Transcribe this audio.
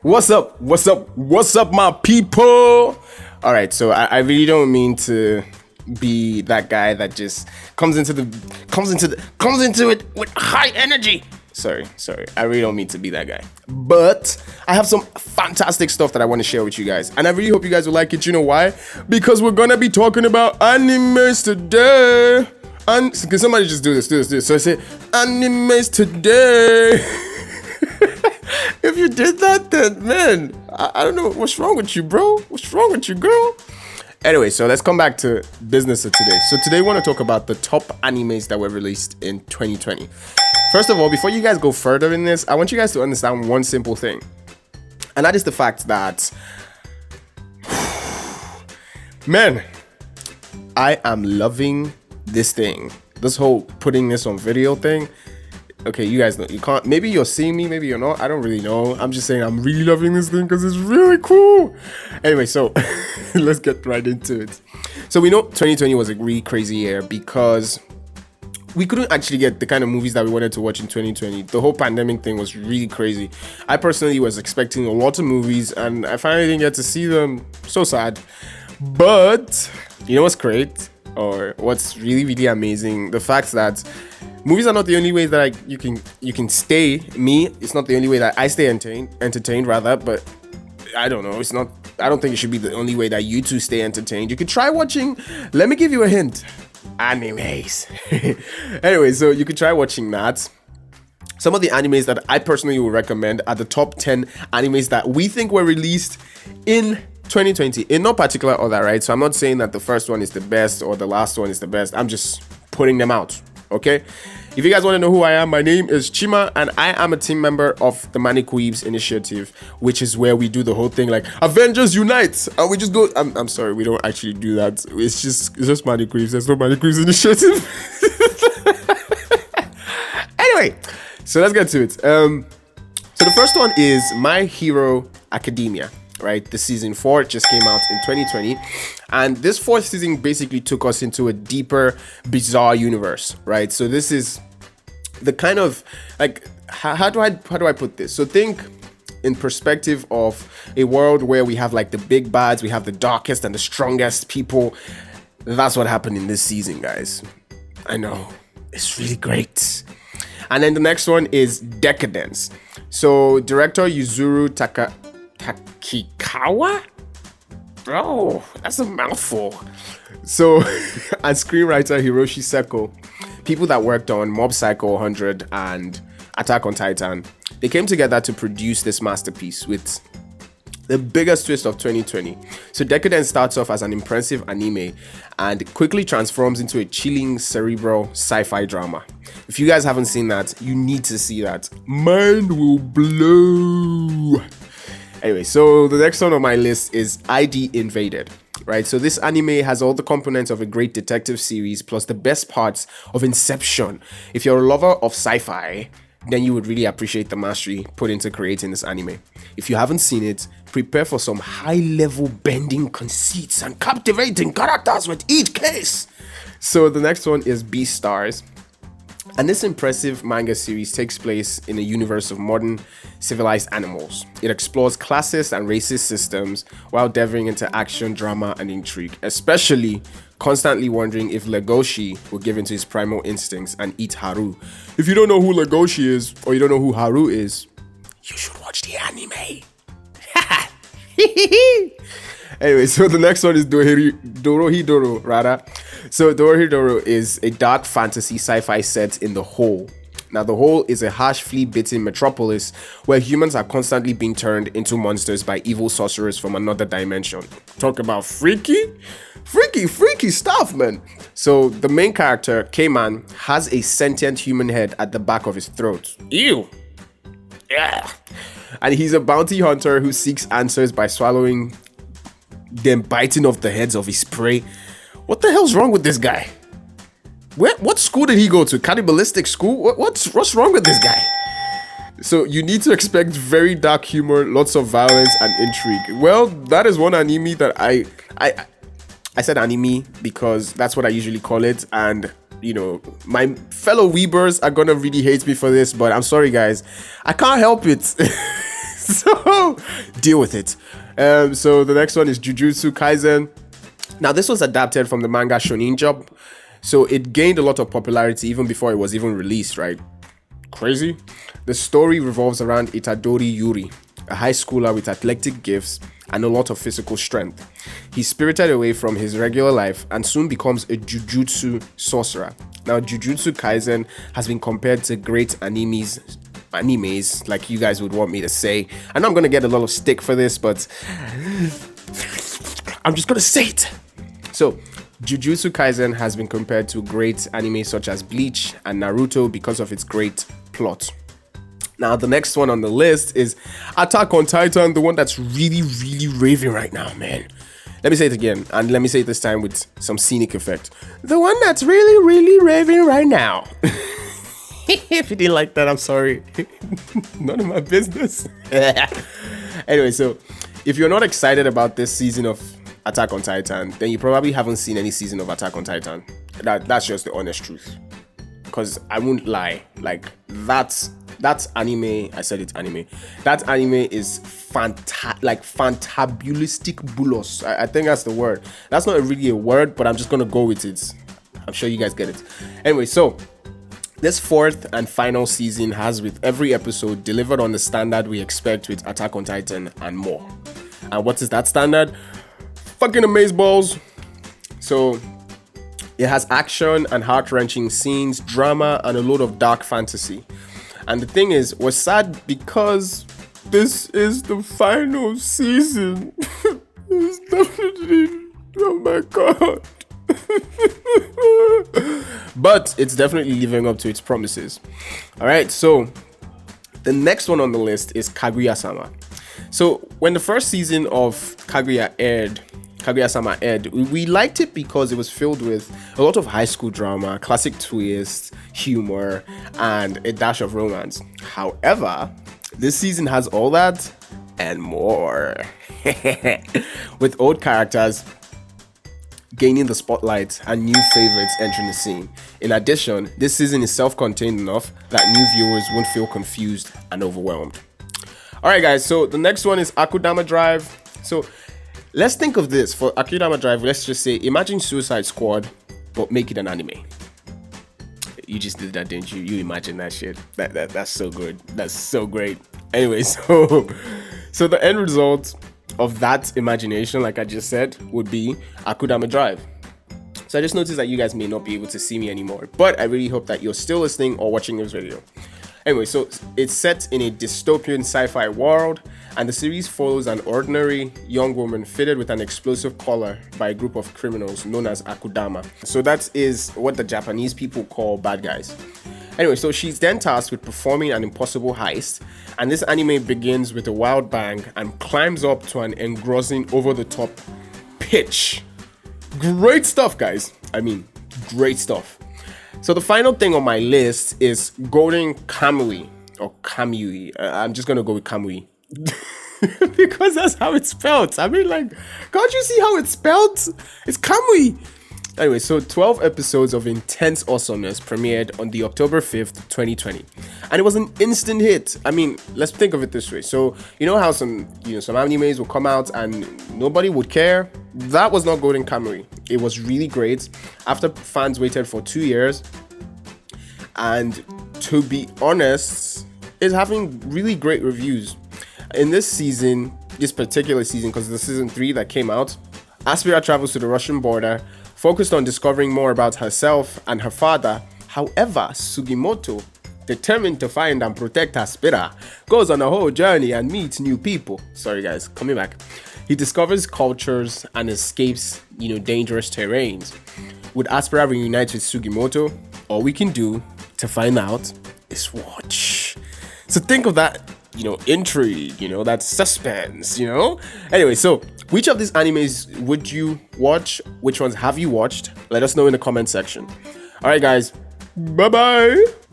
What's up? What's up? What's up, my people? All right, so I really don't mean to be that guy that just comes into it with high energy. Sorry. I really don't mean to be that guy. But I have some fantastic stuff that I want to share with you guys. And I really hope you guys will like it. You know why? Because we're going to be talking about animes today. And can somebody just do this? So I say, animes today. If you did that, then man, I don't know what's wrong with you, bro. What's wrong with you, girl? Anyway, so let's come back to business of today. So today we want to talk about the top animes that were released in 2020. First of all, before you guys go further in this, I want you guys to understand one simple thing. And that is the fact that, man, I am loving this thing. This whole putting this on video thing. Okay, you guys know, you can't, maybe you're seeing me, maybe you're not, I don't really know. I'm just saying I'm really loving this thing because it's really cool. Anyway, so let's get right into it. So we know 2020 was a really crazy year because we couldn't actually get the kind of movies that we wanted to watch in 2020. The whole pandemic thing was really crazy. I personally was expecting a lot of movies and I finally didn't get to see them. So sad. But you know what's great, or what's really, really amazing? The fact that movies are not the only way that you can stay. It's not the only way that I stay entertained rather, but I don't know. It's not. I don't think it should be the only way that you two stay entertained. You could try watching. Let me give you a hint. Animes. Anyway, so you could try watching that. Some of the animes that I personally would recommend are the top 10 animes that we think were released in 2020 in no particular order, right? So I'm not saying that the first one is the best or the last one is the best. I'm just putting them out. Okay, if you guys want to know who I am, my name is Chima and I am a team member of the Manic Weebs initiative, which is where we do the whole thing like Avengers Unite, and we just go. I'm sorry, we don't actually do that. It's just Manic Weebs. There's no Manic Weebs initiative. Anyway, so let's get to it. So the first one is My Hero Academia. Right, the season 4 just came out in 2020, and this fourth season basically took us into a deeper, bizarre universe. Right, so this is the kind of like how do I put this? So think in perspective of a world where we have like the big bads, we have the darkest and the strongest people. That's what happened in this season, guys. I know, it's really great. And then the next one is Decadence. So director Yuzuru Takikawa? Bro, that's a mouthful. So, and screenwriter Hiroshi Seko, people that worked on Mob Psycho 100 and Attack on Titan, they came together to produce this masterpiece with the biggest twist of 2020. So Decadence starts off as an impressive anime and quickly transforms into a chilling, cerebral sci-fi drama. If you guys haven't seen that, you need to see that. Mind will blow. Anyway, so the next one on my list is ID Invaded, right? So this anime has all the components of a great detective series plus the best parts of Inception. If you're a lover of sci-fi, then you would really appreciate the mastery put into creating this anime. If you haven't seen it, prepare for some high-level bending conceits and captivating characters with each case. So the next one is Beastars. And this impressive manga series takes place in a universe of modern civilized animals. It explores classist and racist systems while delving into action, drama, and intrigue, especially constantly wondering if Legoshi will give into his primal instincts and eat Haru. If you don't know who Legoshi is, or you don't know who Haru is, you should watch the anime. Anyway, so the next one is Dorohedoro, rather. So Dorohedoro is a dark fantasy sci-fi set in the Hole. Now, the Hole is a harsh, flea-bitten metropolis where humans are constantly being turned into monsters by evil sorcerers from another dimension. Talk about freaky stuff, man. So the main character, K-Man, has a sentient human head at the back of his throat. Ew. Yeah. And he's a bounty hunter who seeks answers by swallowing them, biting off the heads of his prey. What the hell's wrong with this guy? What school did he go to? Cannibalistic school? What's wrong with this guy? So you need to expect very dark humor, lots of violence and intrigue. Well, that is one anime that I said anime because that's what I usually call it, and you know, my fellow Weebers are gonna really hate me for this, but I'm sorry guys, I can't help it. So deal with it. So the next one is Jujutsu Kaisen. Now this was adapted from the manga Shonen Jump, so it gained a lot of popularity even before it was even released, right? Crazy. The story revolves around Itadori Yuri, a high schooler with athletic gifts and a lot of physical strength. He's spirited away from his regular life and soon becomes a jujutsu sorcerer. Now, Jujutsu Kaisen has been compared to great animes, like you guys would want me to say. I know I'm gonna get a lot of stick for this, but I'm just gonna say it. So, Jujutsu Kaisen has been compared to great anime such as Bleach and Naruto because of its great plot. Now, the next one on the list is Attack on Titan, the one that's really, really raving right now, man. Let me say it again, and let me say it this time with some scenic effect. The one that's really, really raving right now. If you didn't like that, I'm sorry. None of my business. Anyway, so if you're not excited about this season of Attack on Titan, then you probably haven't seen any season of Attack on Titan. That's just the honest truth. Because I won't lie, like that's anime. I said it's anime. That anime is fantabulistic bulos. I think that's the word. That's not really a word, but I'm just gonna go with it. I'm sure you guys get it. Anyway, so this fourth and final season has, with every episode, delivered on the standard we expect with Attack on Titan and more. And what is that standard? Fucking amazeballs. So it has action and heart-wrenching scenes, drama, and a load of dark fantasy. And the thing is, we're sad because this is the final season. It's definitely, oh my god. But it's definitely living up to its promises. Alright, so the next one on the list is Kaguya-sama. So when the first season of Kaguya-sama aired, we liked it because it was filled with a lot of high school drama, classic twists, humor, and a dash of romance. However, this season has all that and more. With old characters gaining the spotlight and new favorites entering the scene. In addition, this season is self-contained enough that new viewers won't feel confused and overwhelmed. Alright guys, so the next one is Akudama Drive. So let's think of this. For Akudama Drive, let's just say, imagine Suicide Squad, but make it an anime. You just did that, didn't you? You imagine that shit. That's so good. That's so great. Anyway, so the end result of that imagination, like I just said, would be Akudama Drive. So I just noticed that you guys may not be able to see me anymore, but I really hope that you're still listening or watching this video. Anyway, so it's set in a dystopian sci-fi world, and the series follows an ordinary young woman fitted with an explosive collar by a group of criminals known as Akudama. So that is what the Japanese people call bad guys. Anyway, so she's then tasked with performing an impossible heist, and this anime begins with a wild bang and climbs up to an engrossing over-the-top pitch. Great stuff, guys. I mean, great stuff. So the final thing on my list is Golden Kamui, or Kamui. I'm just gonna go with Kamui. Because that's how it's spelled. I mean, like, can't you see how it's spelled? It's Kamui. Anyway, so 12 episodes of intense awesomeness premiered on the October 5th, 2020. And it was an instant hit. I mean, let's think of it this way. So, you know how some animes will come out and nobody would care? That was not Golden Kamuy. It was really great. After fans waited for 2 years, and to be honest, it's having really great reviews. In this particular season, because the season 3 that came out, Aspira travels to the Russian border, focused on discovering more about herself and her father. However, Sugimoto, determined to find and protect Aspira, goes on a whole journey and meets new people. Sorry guys, coming back. He discovers cultures and escapes, dangerous terrains. Would Aspira reunite with Sugimoto? All we can do to find out is watch. So think of that, intrigue, that suspense, Anyway, so which of these animes would you watch? Which ones have you watched? Let us know in the comment section. All right, guys. Bye-bye.